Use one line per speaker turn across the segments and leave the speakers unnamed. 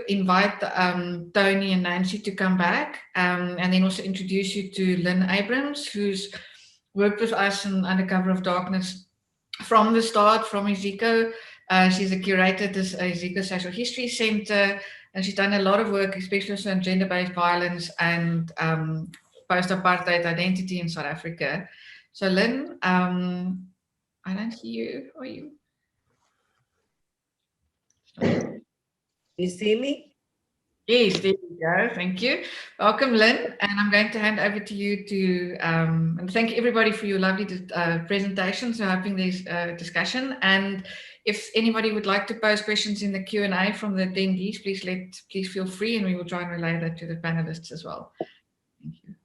invite Tony and Nancy to come back, and then also introduce you to Lynn Abrams, who's worked with us in Under Cover of Darkness from the start, from Ezekiel. She's a curator at this Ezekiel Social History Center, and she's done a lot of work, especially also on gender-based violence and post-apartheid identity in South Africa. So Lynn, I don't see you. Are you?
You see me?
Yes, there you go. Thank you. Welcome, Lynn. And I'm going to hand over to you to, and thank everybody for your lovely presentation. So hoping there's discussion. And if anybody would like to pose questions in the Q&A from the attendees, please feel free, and we will try and relay that to the panelists as well. Thank you.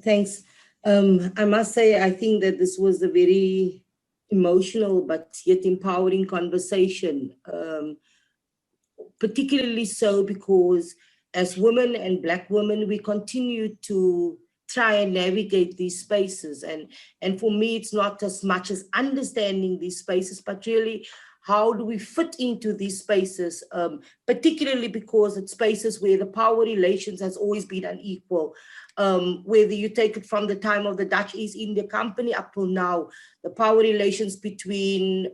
Thanks. I must say, I think that this was a very emotional but yet empowering conversation. Particularly so because as women and Black women, we continue to try and navigate these spaces. And for me, it's not as much as understanding these spaces, but really how do we fit into these spaces, particularly because it's spaces where the power relations has always been unequal. Whether you take it from the time of the Dutch East India Company up till now, the power relations between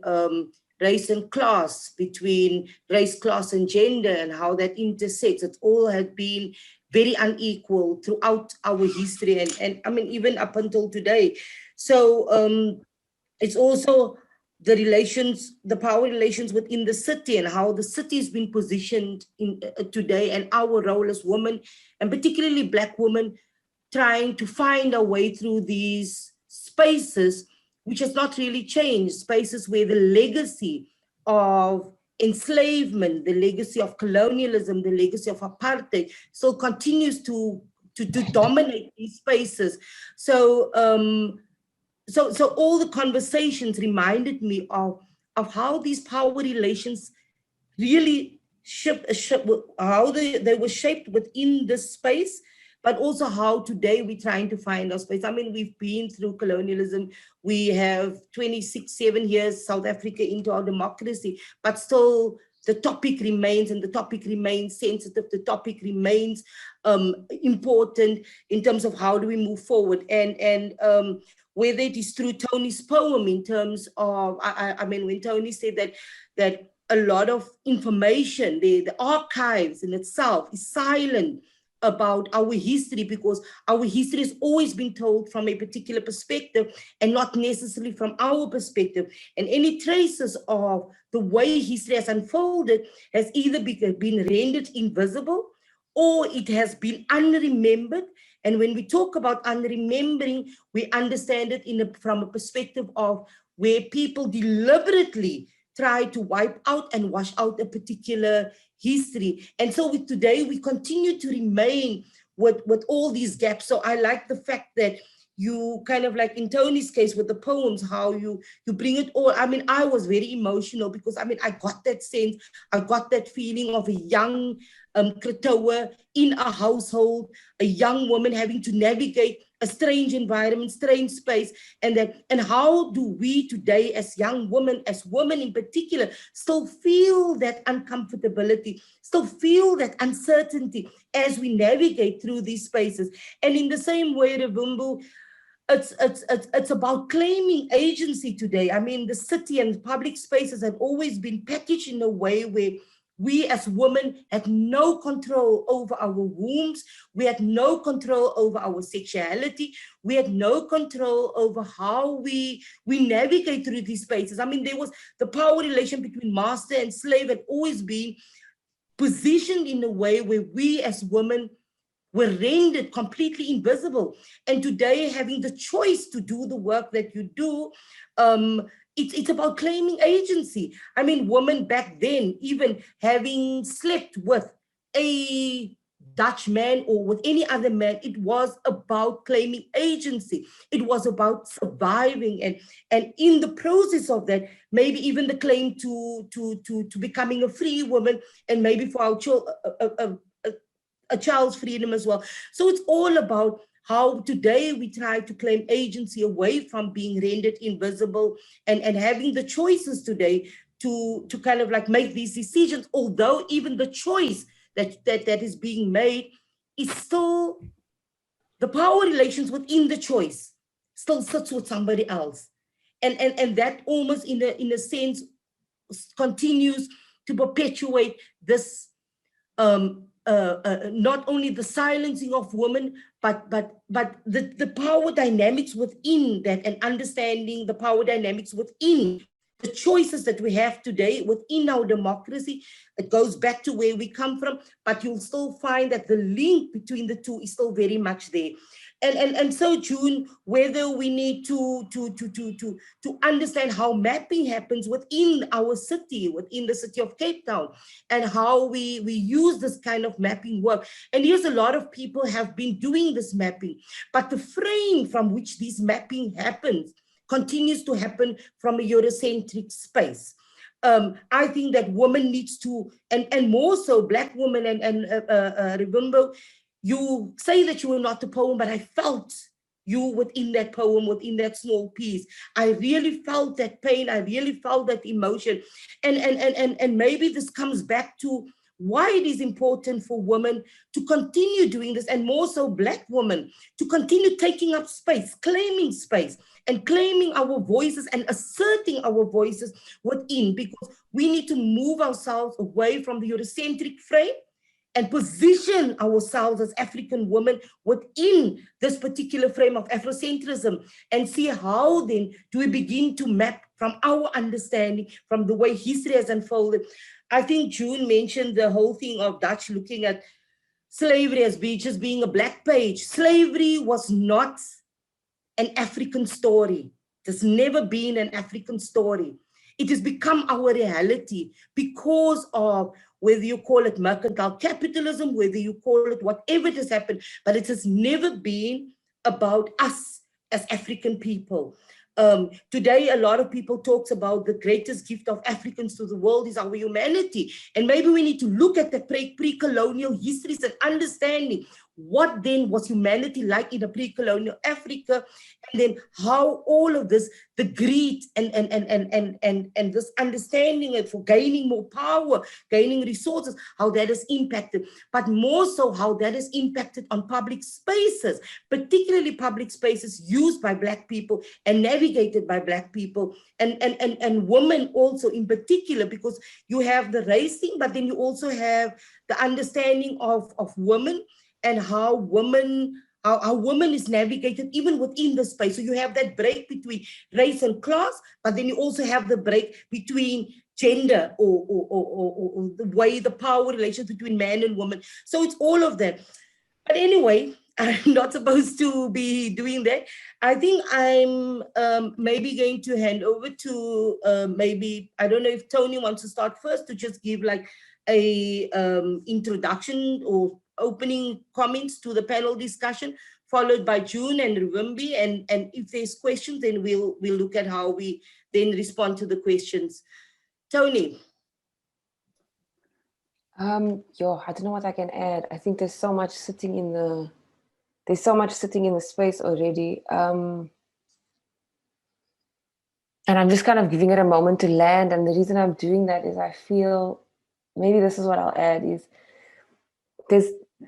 race and class, between race, class, and gender, and how that intersects. It all had been very unequal throughout our history, and I mean, even up until today. So it's also the relations, the power relations within the city, and how the city has been positioned in today, and our role as women, and particularly Black women, trying to find a way through these spaces, which has not really changed, spaces where the legacy of enslavement, the legacy of colonialism, the legacy of apartheid still continues to dominate these spaces. So, so all the conversations reminded me of how these power relations really how they were shaped within this space, but also how today we're trying to find our space. I mean, we've been through colonialism. We have 7 years, South Africa into our democracy, but still the topic remains, and the topic remains sensitive. The topic remains important in terms of how do we move forward. And whether it is through Tony's poem in terms of, I mean, when Tony said that a lot of information, the archives in itself is silent about our history, because our history has always been told from a particular perspective and not necessarily from our perspective. And any traces of the way history has unfolded has either been rendered invisible, or it has been unremembered. And when we talk about unremembering, we understand it from a perspective of where people deliberately try to wipe out and wash out a particular history. And so today we continue to remain with all these gaps. So I like the fact that you kind of, like in Tony's case with the poems, how you bring it all. I mean, I was very emotional because I mean, I got that sense, I got that feeling of a young Kritoa in a household, a young woman having to navigate a strange environment, strange space, and how do we today as young women, as women in particular, still feel that uncomfortability, still feel that uncertainty as we navigate through these spaces. And in the same way, Revumbu, it's about claiming agency today. I mean, the city and public spaces have always been packaged in a way where we as women had no control over our wombs. We had no control over our sexuality. We had no control over how we navigate through these spaces. I mean, there was the power relation between master and slave had always been positioned in a way where we as women were rendered completely invisible. And today, having the choice to do the work that you do, it's about claiming agency. I mean, women back then, even having slept with a Dutch man or with any other man, it was about claiming agency. It was about surviving, and in the process of that, maybe even the claim to becoming a free woman, and maybe for our a child's freedom as well. So it's all about how today we try to claim agency away from being rendered invisible, and having the choices today to kind of like make these decisions, although even the choice that is being made is still, the power relations within the choice still sits with somebody else. And that almost in a sense continues to perpetuate this not only the silencing of women, but the power dynamics within that, and understanding the power dynamics within the choices that we have today within our democracy. It goes back to where we come from, but you'll still find that the link between the two is still very much there. And so, June, whether we need to understand how mapping happens within our city, within the city of Cape Town, and how we use this kind of mapping work. And yes, a lot of people have been doing this mapping, but the frame from which this mapping happens continues to happen from a Eurocentric space. I think that women needs to, and more so Black women, remember, you say that you were not a poem, but I felt you within that poem, within that small piece. I really felt that pain. I really felt that emotion. And maybe this comes back to why it is important for women to continue doing this, and more so Black women, to continue taking up space, and claiming our voices and asserting our voices within, because we need to move ourselves away from the Eurocentric frame and position ourselves as African women within this particular frame of Afrocentrism, and see how then do we begin to map from our understanding, from the way history has unfolded. I think June mentioned the whole thing of Dutch looking at slavery as just being a black page. Slavery was not an African story. It has never been an African story. It has become our reality because of, whether you call it mercantile capitalism, whether you call it whatever it has happened, but it has never been about us as African people. Today, a lot of people talks about the greatest gift of Africans to the world is our humanity. And maybe we need to look at the pre-colonial histories and understanding what then was humanity like in a pre-colonial Africa, and then how all of this, the greed and this understanding and for gaining more power, gaining resources, how that is impacted, but more so how that is impacted on public spaces, particularly public spaces used by Black people and navigated by Black people, and women also in particular, because you have the race thing, but then you also have the understanding of women, and how women is navigated even within the space. So you have that break between race and class, but then you also have the break between gender, or the way the power relations between man and woman. So it's all of that. But anyway, I'm not supposed to be doing that. I think I'm maybe going to hand over to maybe, I don't know if Tony wants to start first, to just give like a introduction or opening comments to the panel discussion, followed by June and Ruvimbi. And if there's questions, then we'll look at how we then respond to the questions. Tony.
I don't know what I can add. I think there's so much sitting in the space already. And I'm just kind of giving it a moment to land. And the reason I'm doing that is I feel, maybe this is what I'll add, is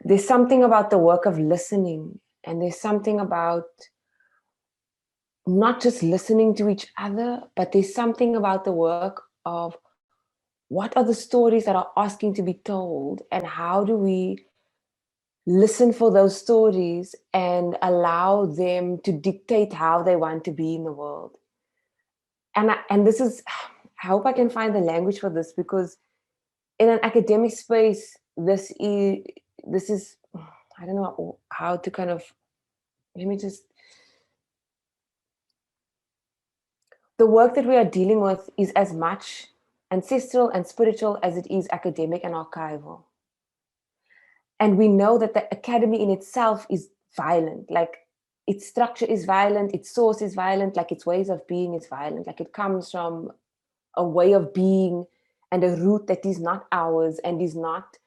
there's something about the work of listening, and there's something about not just listening to each other, but there's something about the work of what are the stories that are asking to be told, and how do we listen for those stories and allow them to dictate how they want to be in the world. And this is, I hope I can find the language for this, because in an academic space, this is, I don't know how to kind of, the work that we are dealing with is as much ancestral and spiritual as it is academic and archival. And we know that the academy in itself is violent, like its structure is violent, its source is violent, like its ways of being is violent, like it comes from a way of being and a root that is not ours and is not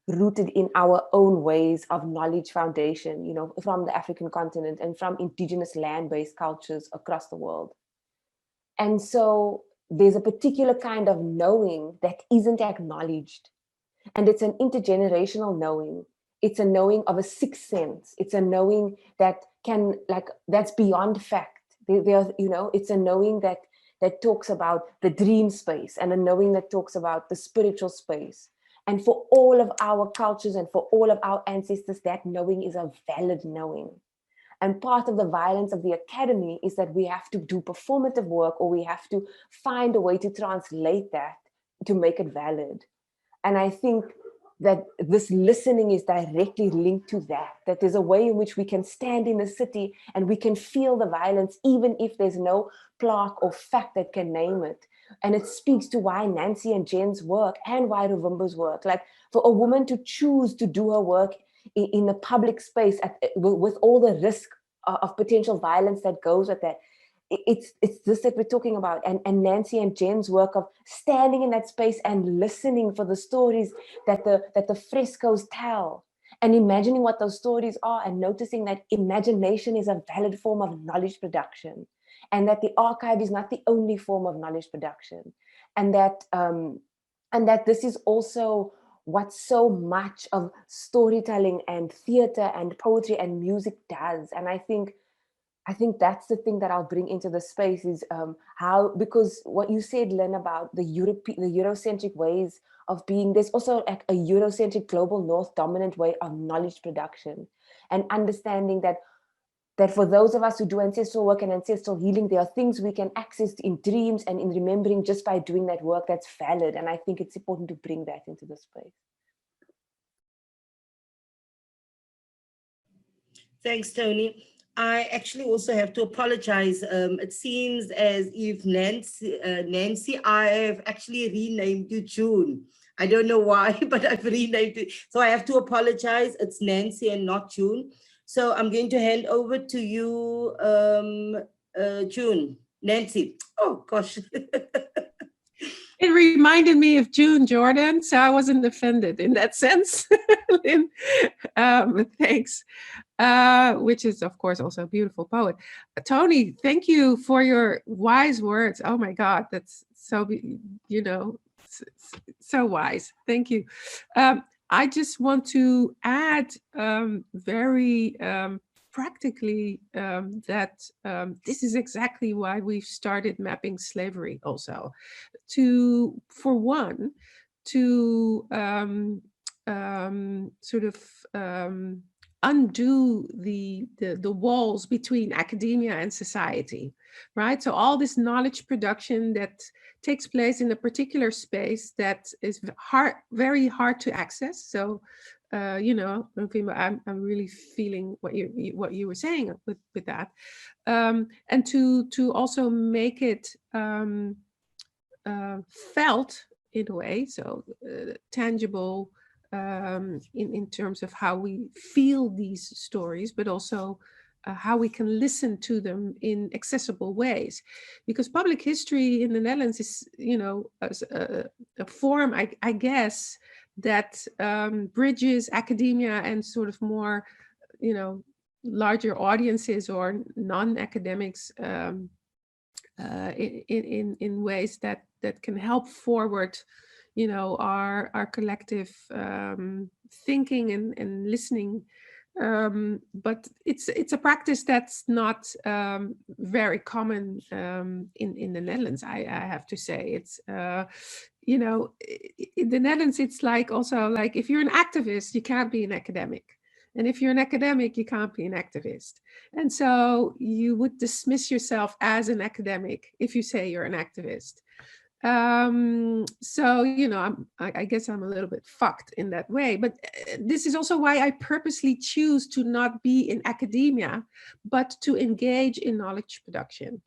rooted in our own ways of knowledge foundation, from the African continent and from indigenous land-based cultures across the world. And so there's a particular kind of knowing that isn't acknowledged. And it's an intergenerational knowing. It's a knowing of a sixth sense. It's a knowing that can, like, that's beyond fact. It's a knowing that talks about the dream space, and a knowing that talks about the spiritual space. And for all of our cultures and for all of our ancestors, that knowing is a valid knowing. And part of the violence of the academy is that we have to do performative work, or we have to find a way to translate that to make it valid. And I think that this listening is directly linked to that, that there's a way in which we can stand in the city and we can feel the violence, even if there's no plaque or fact that can name it. And it speaks to why Nancy and Jen's work and why Ruvumbu's work, like for a woman to choose to do her work in the public space with all the risk of potential violence that goes with that. It's this that we're talking about, and Nancy and Jen's work of standing in that space and listening for the stories that the frescoes tell, and imagining what those stories are, and noticing that imagination is a valid form of knowledge production, and that the archive is not the only form of knowledge production, and that this is also what so much of storytelling and theater and poetry and music does. And I think that's the thing that I'll bring into the space is how, because what you said, Lynn, about the Eurocentric ways of being, there's also like a Eurocentric global North dominant way of knowledge production, and understanding that for those of us who do ancestral work and ancestral healing, there are things we can access in dreams and in remembering just by doing that work that's valid. And I think it's important to bring that into the space.
Thanks, Tony. I actually also have to apologize. It seems as if Nancy, I have actually renamed you June. I don't know why, but I've renamed it. So I have to apologize. It's Nancy and not June. So I'm going to hand over to you, June. Nancy. Oh, gosh.
It reminded me of June Jordan, so I wasn't offended in that sense. Lynn, thanks. Which is, of course, also a beautiful poet. Tony, thank you for your wise words. Oh my God, that's so, so wise. Thank you. I just want to add very practically that this is exactly why we've started mapping slavery also. For one, to sort of undo the walls between academia and society, right? So all this knowledge production that takes place in a particular space that is very hard to access. So, I'm really feeling what you were saying with that, and to also make it felt in a way, so tangible. In terms of how we feel these stories, but also how we can listen to them in accessible ways. Because public history in the Netherlands is, a form, I guess, that bridges academia and sort of more, larger audiences or non-academics in ways that can help forward our collective thinking and listening, but it's a practice that's not very common in the Netherlands. I have to say, it's in the Netherlands, it's like also like if you're an activist, you can't be an academic. And if you're an academic, you can't be an activist. And so you would dismiss yourself as an academic if you say you're an activist. So, I guess I'm a little bit fucked in that way, but this is also why I purposely choose to not be in academia, but to engage in knowledge production,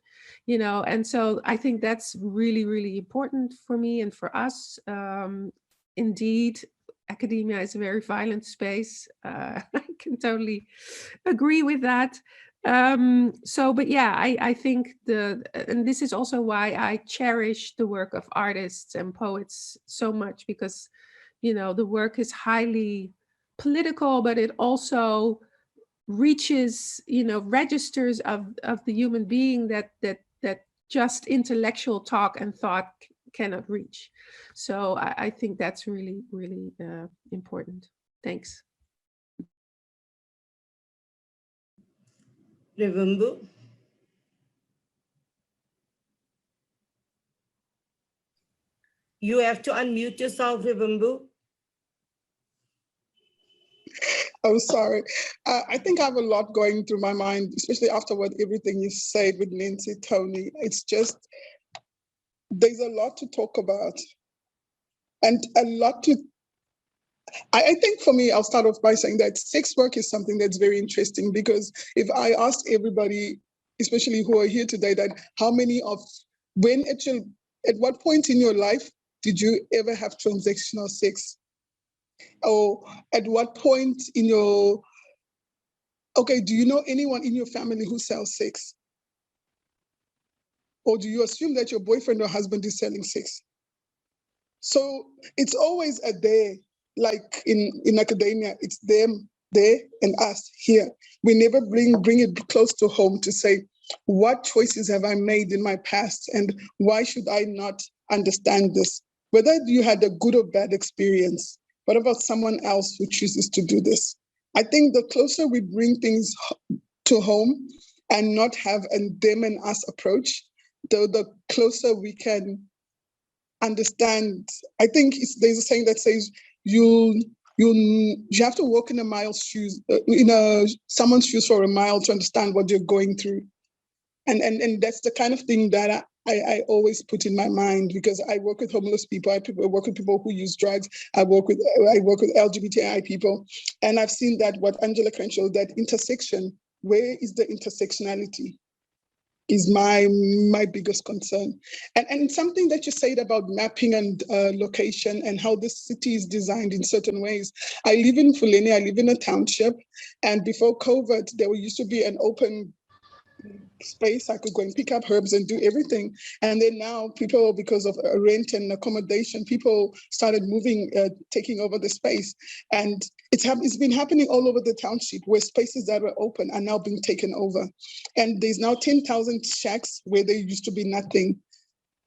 and so I think that's really, really important for me and for us. Indeed, academia is a very violent space. I can totally agree with that. But yeah, I think and this is also why I cherish the work of artists and poets so much, because the work is highly political, but it also reaches registers of the human being that just intellectual talk and thought cannot reach. So I think that's really, really important. Thanks.
Revumbu? You have to unmute yourself, Revumbu.
I'm sorry. I think I have a lot going through my mind, especially after everything you said with Nancy, Tony. It's just, there's a lot to talk about. And a lot to, I think for me, I'll start off by saying that sex work is something that's very interesting, because if I asked everybody, especially who are here today, that how many of, at what point in your life did you ever have transactional sex? Or at what point in your, okay, do you know anyone in your family who sells sex? Or do you assume that your boyfriend or husband is selling sex? So it's always a they, like in academia, it's them, they, and us here. We never bring it close to home to say, what choices have I made in my past, and why should I not understand this? Whether you had a good or bad experience, what about someone else who chooses to do this? I think the closer we bring things to home and not have a them and us approach, the closer we can understand. I think there's a saying that says you have to walk in a mile's shoes, someone's shoes for a mile to understand what you're going through, and that's the kind of thing that I always put in my mind, because I work with homeless people, I work with people who use drugs, I work with LGBTI people, and I've seen that what Angela Crenshaw, that intersection, where is the intersectionality? Is my biggest concern. And something that you said about mapping and location and how this city is designed in certain ways. I live in Fuleni, I live in a township, and before COVID, there used to be an open space. I could go and pick up herbs and do everything. And then now people, because of rent and accommodation, people started moving, taking over the space. And it's been happening all over the township, where spaces that were open are now being taken over. And there's now 10,000 shacks where there used to be nothing.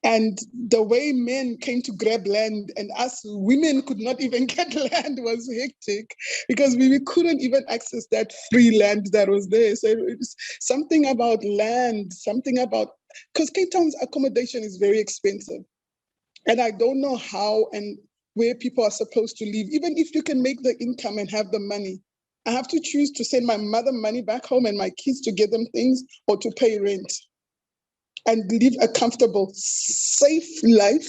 And the way men came to grab land and us women could not even get land was hectic, because we couldn't even access that free land that was there. So it's something about land, because Cape Town's accommodation is very expensive. And I don't know how and where people are supposed to live. Even if you can make the income and have the money, I have to choose to send my mother money back home and my kids to get them things, or to pay rent and live a comfortable, safe life.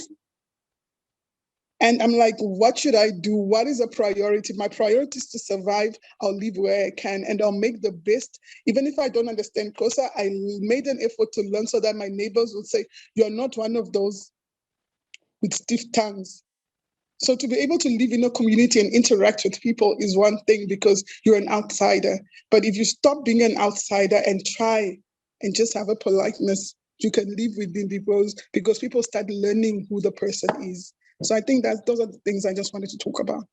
And I'm like, what should I do? What is a priority? My priority is to survive. I'll live where I can, and I'll make the best. Even if I don't understand Xhosa, I made an effort to learn, so that my neighbors will say, you're not one of those with stiff tongues. So to be able to live in a community and interact with people is one thing, because you're an outsider. But if you stop being an outsider and try and just have a politeness, you can live within people, because people start learning who the person is. So I think that those are the things I just wanted to talk about.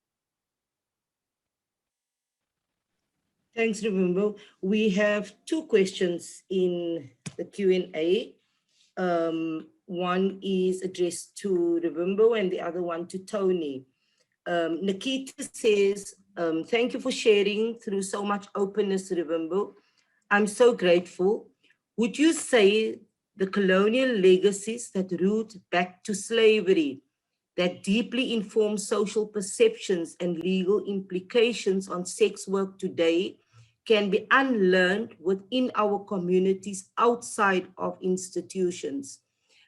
Thanks, Revumbu. We have two questions in the Q&A. One is addressed to Revumbu and the other one to Tony. Nikita says, thank you for sharing through so much openness, Revumbu. I'm so grateful. Would you say the colonial legacies that root back to slavery, that deeply inform social perceptions and legal implications on sex work today, can be unlearned within our communities outside of institutions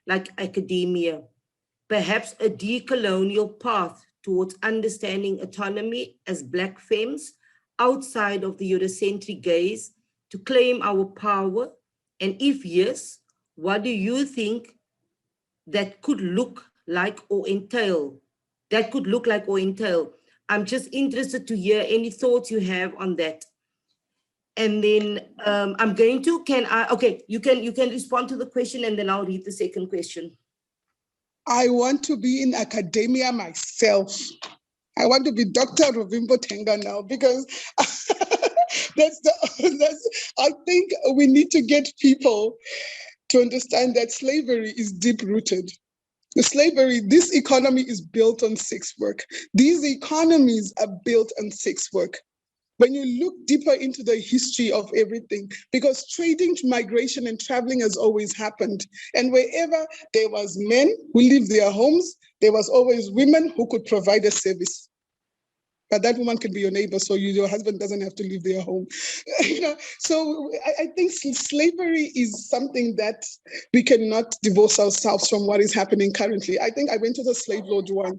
like academia? Perhaps a decolonial path towards understanding autonomy as Black femmes outside of the Eurocentric gaze to claim our power? And if yes, what do you think that could look like or entail? I'm just interested to hear any thoughts you have on that. And then I'm going to, you can respond to the question, and then I'll read the second question.
I want to be in academia myself. I want to be Dr. Revumbu Tenga now, because I think we need to get people to understand that slavery is deep-rooted. The slavery, this economy is built on sex work. These economies are built on sex work. When you look deeper into the history of everything, because trading, migration, and traveling has always happened. And wherever there was men who lived their homes, there was always women who could provide a service. But that woman could be your neighbor, so your husband doesn't have to leave their home. So I think slavery is something that we cannot divorce ourselves from what is happening currently. I think I went to the slave lodge once,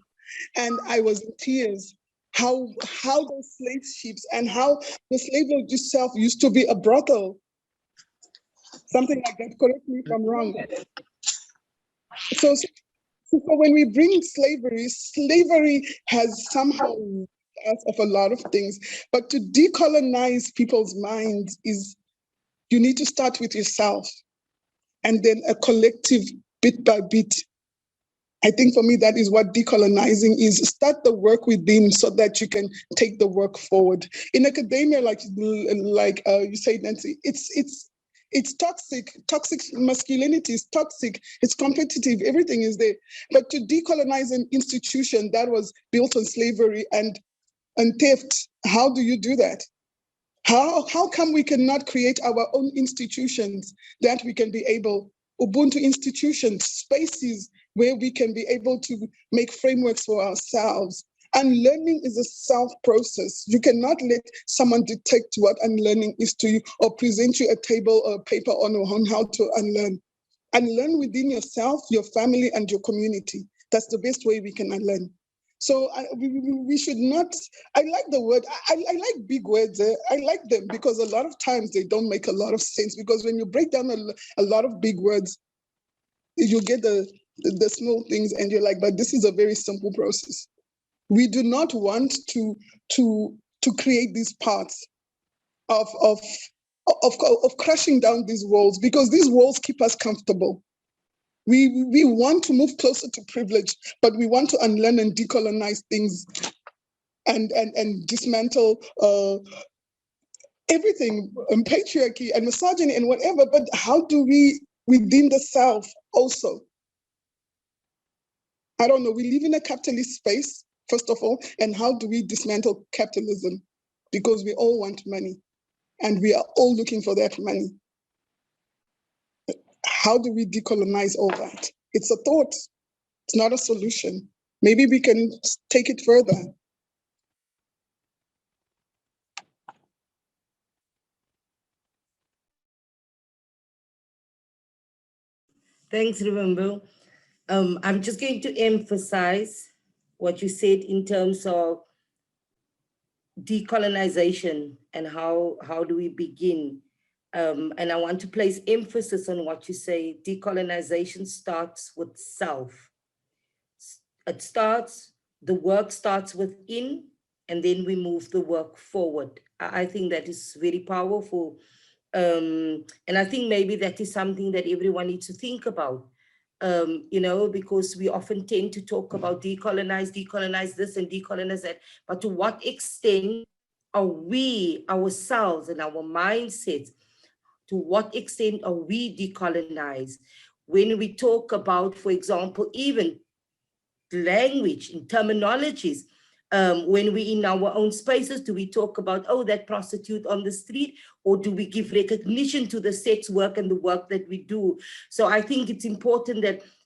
and I was in tears. How the slave ships and how the slave lodge itself used to be a brothel, something like that. Correct me if I'm wrong. So when we bring slavery has somehow us of a lot of things. But to decolonize people's minds is, you need to start with yourself, and then a collective, bit by bit. I think for me, that is what decolonizing is. Start the work within so that you can take the work forward. In academia, like you said, Nancy, it's toxic. Toxic masculinity is toxic. It's competitive. Everything is there. But to decolonize an institution that was built on slavery and theft, how do you do that? How come we cannot create our own institutions that we can be able, Ubuntu institutions, spaces where we can be able to make frameworks for ourselves? Unlearning is a self process. You cannot let someone detect what unlearning is to you or present you a table or a paper on how to unlearn. Unlearn within yourself, your family, and your community. That's the best way we can unlearn. So we should not, I like the word, I like big words. I like them because a lot of times they don't make a lot of sense, because when you break down a lot of big words, you get the small things and you're like, but this is a very simple process. We do not want to create these parts of crushing down these walls, because these walls keep us comfortable. We want to move closer to privilege, but we want to unlearn and decolonize things and dismantle everything, patriarchy and misogyny and whatever. But how do we, within the self also? I don't know, we live in a capitalist space, first of all, and how do we dismantle capitalism? Because we all want money and we are all looking for that money. How do we decolonize all that? It's a thought, it's not a solution. Maybe we can take it further.
Thanks, Rivambu. I'm just going to emphasize what you said in terms of decolonization and how do we begin. And I want to place emphasis on what you say. Decolonization starts with self. The work starts within, and then we move the work forward. I think that is very powerful. And I think maybe that is something that everyone needs to think about. Because we often tend to talk about decolonize this and decolonize that, but to what extent are we ourselves and our mindsets, to what extent are we decolonized? When we talk about, for example, even language and terminologies, when we in our own spaces, do we talk about, oh, that prostitute on the street, or do we give recognition to the sex work and the work that we do? So I think it's important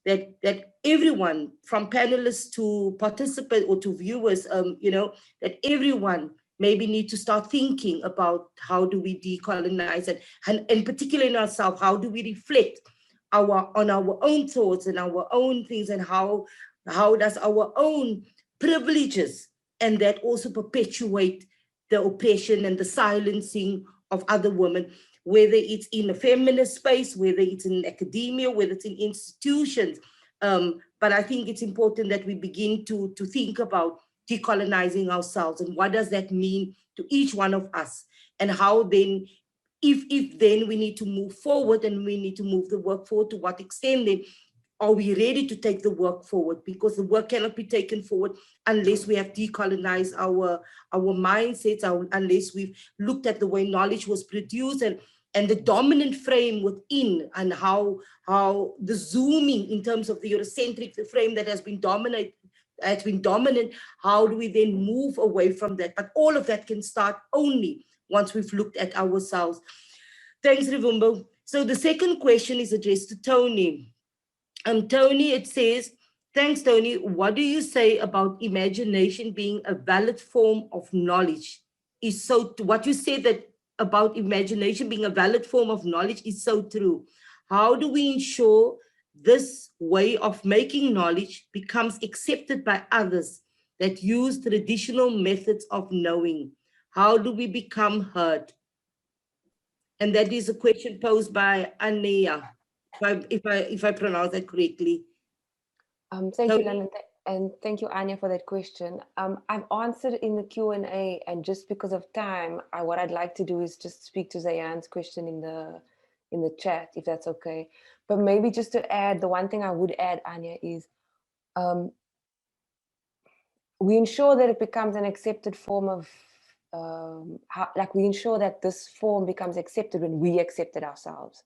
that everyone, from panelists to participants or to viewers, that everyone maybe need to start thinking about how do we decolonize it, and particularly in ourselves, how do we reflect on our own thoughts and our own things, and how does our own privileges and that also perpetuate the oppression and the silencing of other women, whether it's in a feminist space, whether it's in academia, whether it's in institutions. But I think it's important that we begin to think about decolonizing ourselves, and what does that mean to each one of us, and how then, if then we need to move forward and we need to move the work forward, to what extent then are we ready to take the work forward? Because the work cannot be taken forward unless we have decolonized our mindsets, unless we've looked at the way knowledge was produced, and and the dominant frame within, and how the zooming in terms of the Eurocentric frame that has been dominant, how do we then move away from that? But all of that can start only once we've looked at ourselves. Thanks, Rivumbo. So the second question is addressed to Tony. Tony, it says, thanks, Tony. What do you say about imagination being a valid form of knowledge? What you said that about imagination being a valid form of knowledge is so true. How do we ensure this way of making knowledge becomes accepted by others that use traditional methods of knowing? How do we become heard? And that is a question posed by Nair, if I pronounce that correctly.
Thank you, Lynn, and thank you, Anya, for that question. I've answered in the Q&A, and just because of time, what I'd like to do is just speak to Zaayman's question in the chat, if that's okay. But maybe just to add, the one thing I would add, Anya, is we ensure that it becomes an accepted form of, we ensure that this form becomes accepted when we accept it ourselves.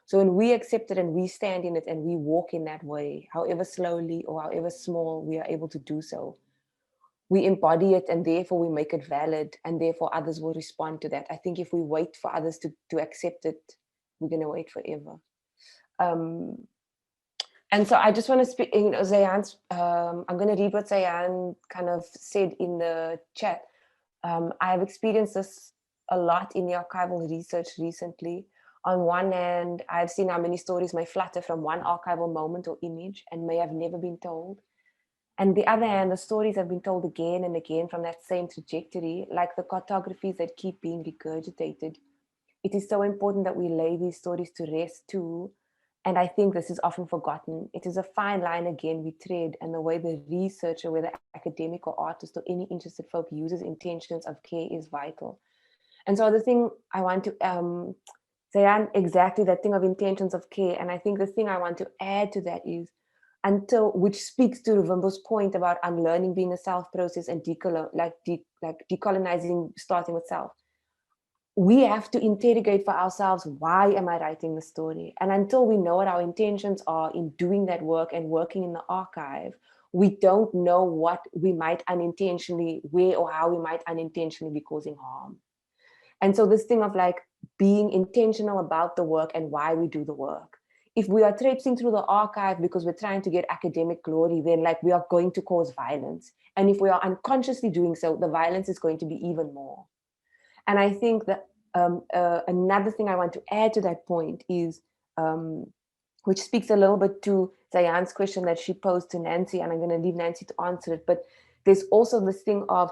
So when we accept it and we stand in it and we walk in that way, however slowly or however small we are able to do so, we embody it, and therefore we make it valid, and therefore others will respond to that. I think if we wait for others to accept it, we're going to wait forever. And so I just want to speak, Zaayman's, I'm going to read what Zaayman kind of said in the chat. I have experienced this a lot in the archival research recently. On one hand, I've seen how many stories may flutter from one archival moment or image and may have never been told. And the other hand, the stories have been told again and again from that same trajectory, like the cartographies that keep being regurgitated. It is so important that we lay these stories to rest too. And I think this is often forgotten. It is a fine line again we tread, and the way the researcher, whether academic or artist or any interested folk, uses intentions of care is vital. And so the thing I want to Zaayman, exactly that thing of intentions of care. And I think the thing I want to add to that is, which speaks to Rivumbo's point about unlearning being a self process and decolonizing starting with self. We have to interrogate for ourselves, why am I writing the story? And until we know what our intentions are in doing that work and working in the archive, we don't know what we might unintentionally, where or how we might unintentionally be causing harm. And so this thing of being intentional about the work and why we do the work. If we are traipsing through the archive because we're trying to get academic glory, then we are going to cause violence. And if we are unconsciously doing so, the violence is going to be even more. And I think that another thing I want to add to that point is, which speaks a little bit to Zaayman's question that she posed to Nancy, and I'm going to leave Nancy to answer it, but there's also this thing of,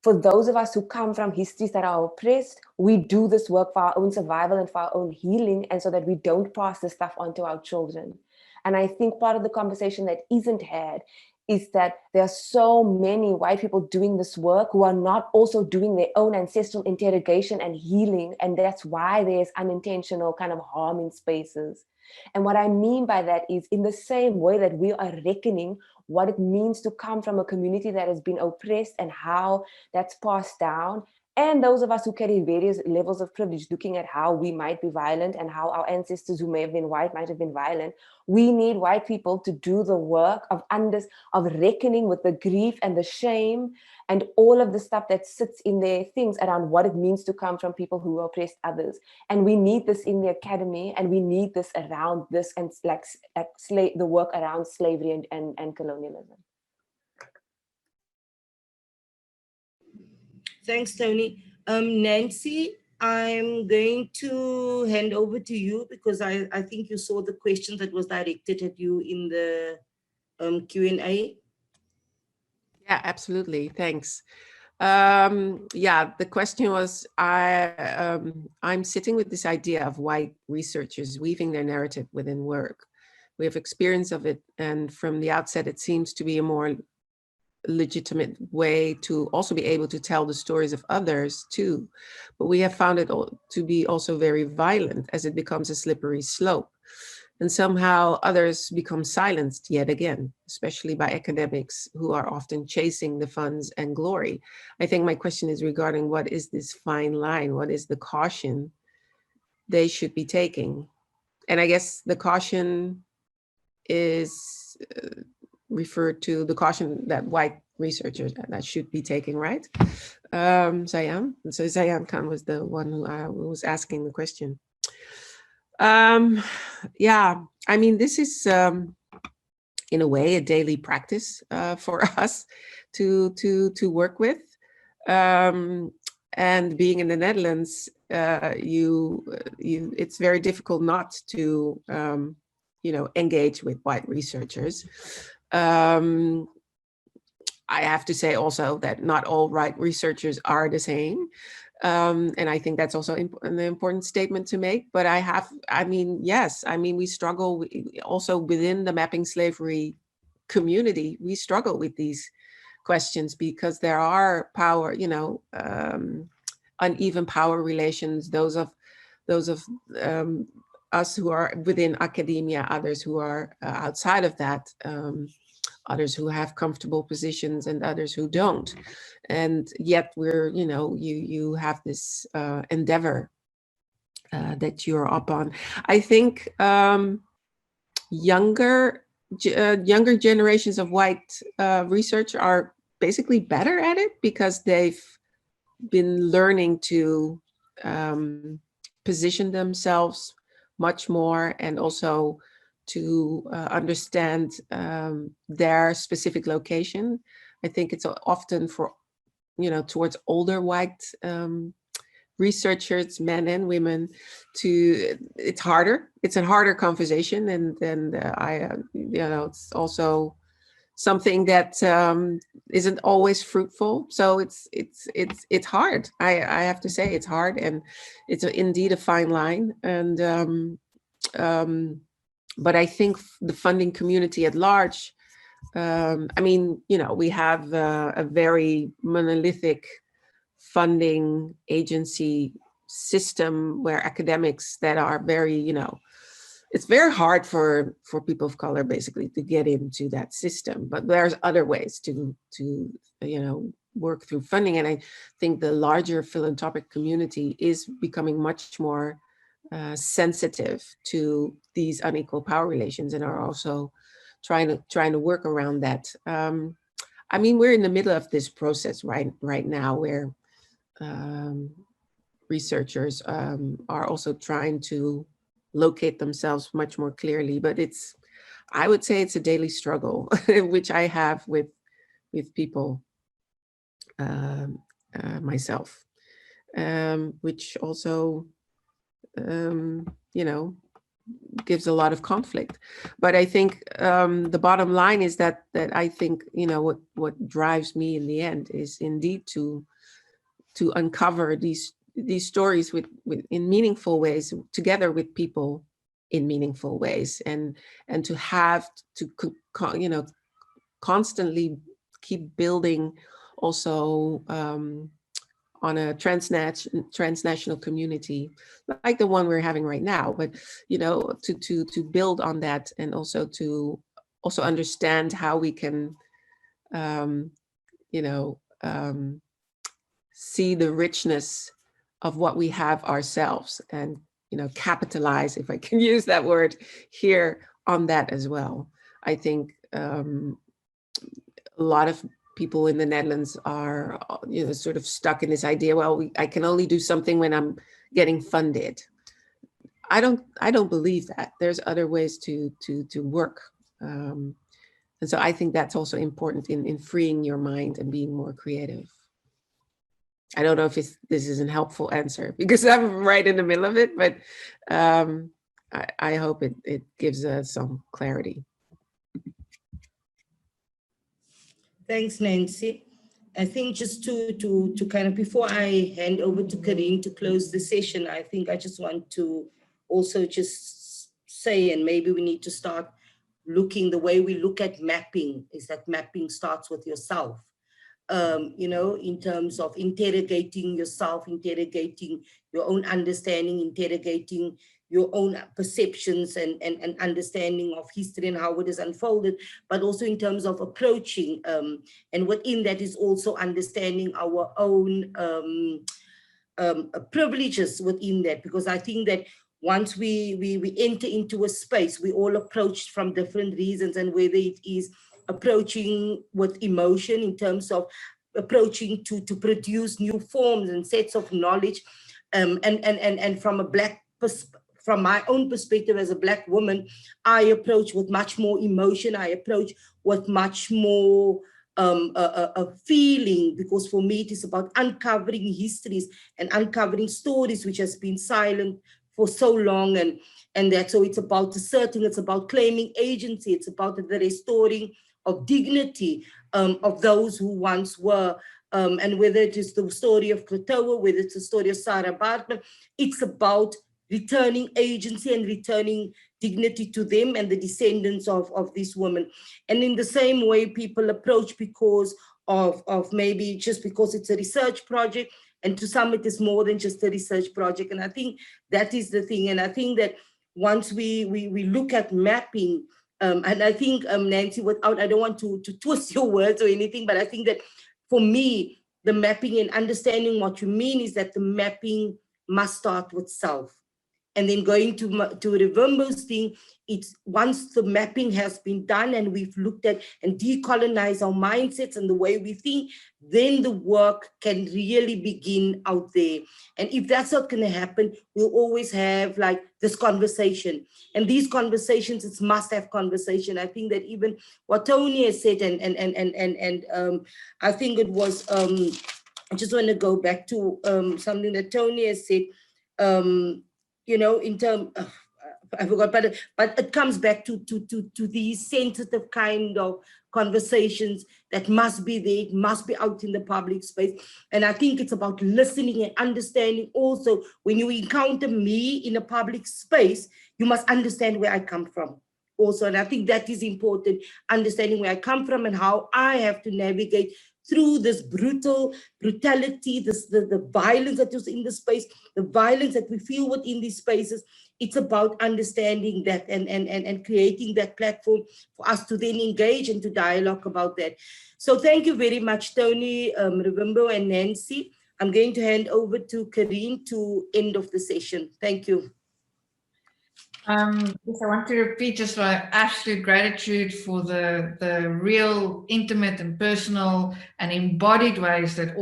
for those of us who come from histories that are oppressed, we do this work for our own survival and for our own healing, and so that we don't pass this stuff on to our children. And I think part of the conversation that isn't had is that there are so many white people doing this work who are not also doing their own ancestral interrogation and healing, and that's why there's unintentional kind of harm in spaces. And what I mean by that is, in the same way that we are reckoning what it means to come from a community that has been oppressed and how that's passed down, and those of us who carry various levels of privilege, looking at how we might be violent and how our ancestors who may have been white might have been violent, we need white people to do the work of reckoning with the grief and the shame and all of the stuff that sits in their things around what it means to come from people who oppressed others. And we need this in the academy, and we need this around this, and the work around slavery and colonialism.
Thanks, Tony. Nancy, I'm going to hand over to you because I think you saw the question that was directed at you in the Q&A.
Yeah, absolutely. Thanks. Yeah, the question was, I'm sitting with this idea of white researchers weaving their narrative within work. We have experience of it, and from the outset, it seems to be a more legitimate way to also be able to tell the stories of others too. But we have found it to be also very violent, as it becomes a slippery slope. And somehow others become silenced yet again, especially by academics who are often chasing the funds and glory. I think my question is regarding what is this fine line? What is the caution they should be taking. And I guess the caution is referred to the caution that white researchers that should be taking, right? Zaayman. So Zaayman Khan was the one who was asking the question. Yeah, I mean, this is in a way a daily practice for us to work with. And being in the Netherlands, it's very difficult not to engage with white researchers. I have to say also that not all white researchers are the same. And I think that's also an important statement to make. But we struggle also within the mapping slavery community. We struggle with these questions because there are power, uneven power relations. Those of us who are within academia, others who are outside of that. Others who have comfortable positions and others who don't. And yet you have this endeavor that you're up on. I think younger generations of white research are basically better at it because they've been learning to position themselves much more, and also to understand their specific location. I think it's often for, towards older white researchers, men and women, it's harder. It's a harder conversation, and it's also something that isn't always fruitful. So it's hard. I have to say it's hard, and it's indeed a fine line. And but I think the funding community at large, we have a very monolithic funding agency system where academics that are very, it's very hard for people of color basically to get into that system. But there's other ways to work through funding. And I think the larger philanthropic community is becoming much more sensitive to these unequal power relations, and are also trying to work around that. We're in the middle of this process right now, where researchers are also trying to locate themselves much more clearly. But I would say it's a daily struggle, which I have with people myself, which also gives a lot of conflict. But I think the bottom line is that I think what drives me in the end is indeed to uncover these stories in meaningful ways, together with people in meaningful ways, and to have to constantly keep building also on a transnational community like the one we're having right now, but to build on that, and also to understand how we can see the richness of what we have ourselves, and capitalize, if I can use that word here, on that as well. I think a lot of people in the Netherlands are, sort of stuck in this idea. Well, I can only do something when I'm getting funded. I don't believe that. There's other ways to work, and so I think that's also important in freeing your mind and being more creative. I don't know if this is a helpful answer, because I'm right in the middle of it, but I hope it gives some clarity.
Thanks, Nancy. I think just to kind of, before I hand over to Carine to close the session, I think I just want to also just say, and maybe we need to start looking, the way we look at mapping is that mapping starts with yourself. In terms of interrogating yourself, interrogating your own understanding, interrogating your own perceptions and understanding of history and how it is unfolded, but also in terms of approaching, and within that is also understanding our own privileges within that, because I think that once we enter into a space, we all approach from different reasons, and whether it is approaching with emotion in terms of approaching to produce new forms and sets of knowledge, and from a from my own perspective as a Black woman, I approach with much more emotion. I approach with much more a feeling, because for me it is about uncovering histories and uncovering stories which has been silent for so long, and that, so it's about asserting, it's about claiming agency, it's about the restoring of dignity of those who once were, and whether it is the story of Klatoa, whether it's the story of Sarah Baartman, it's about returning agency and returning dignity to them and the descendants of these women. And in the same way, people approach because of maybe just because it's a research project, and to some it is more than just a research project. And I think that is the thing. And I think that once we look at mapping, and I think, Nancy, I don't want to twist your words or anything, but I think that for me, the mapping and understanding what you mean is that the mapping must start with self. And then going to Rivumbo's thing, it's once the mapping has been done and we've looked at and decolonized our mindsets and the way we think, then the work can really begin out there. And if that's not going to happen, we'll always have like this conversation. And these conversations, it's must have conversation. I think that even what Tony has said, and I think it was, I just want to go back to something that Tony has said, you know, in terms of, I forgot, but it comes back to these sensitive kind of conversations that must be there, it must be out in the public space. And I think it's about listening and understanding also. When you encounter me in a public space, you must understand where I come from also. And I think that is important, understanding where I come from and how I have to navigate through this brutality, the violence that is in the space, the violence that we feel within these spaces. It's about understanding that and creating that platform for us to then engage and to dialogue about that. So thank you very much, Tony, Rivumbo, and Nancy. I'm going to hand over to Carine to end of the session. Thank you.
Yes, I want to repeat just my absolute gratitude for the real intimate and personal and embodied ways that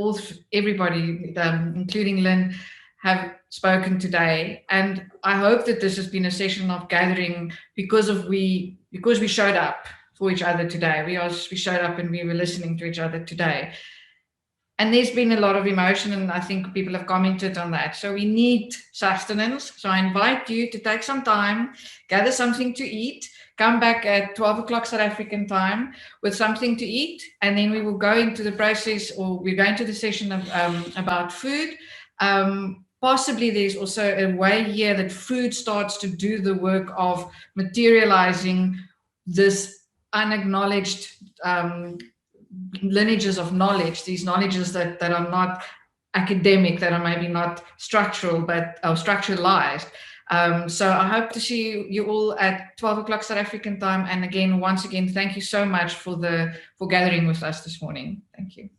everybody, including Lynn, have spoken today. And I hope that this has been a session of gathering because we showed up for each other today. We showed up and we were listening to each other today. And there's been a lot of emotion, and I think people have commented on that. So we need sustenance. So I invite you to take some time, gather something to eat, come back at 12 o'clock South African time with something to eat, and then we will go into the process, or we're going to the session of, about food. Possibly there's also a way here that food starts to do the work of materializing this unacknowledged lineages of knowledge, these knowledges that are not academic, that are maybe not structural, but are structuralized. So I hope to see you all at 12 o'clock South African time. And again, once again, thank you so much for gathering with us this morning. Thank you.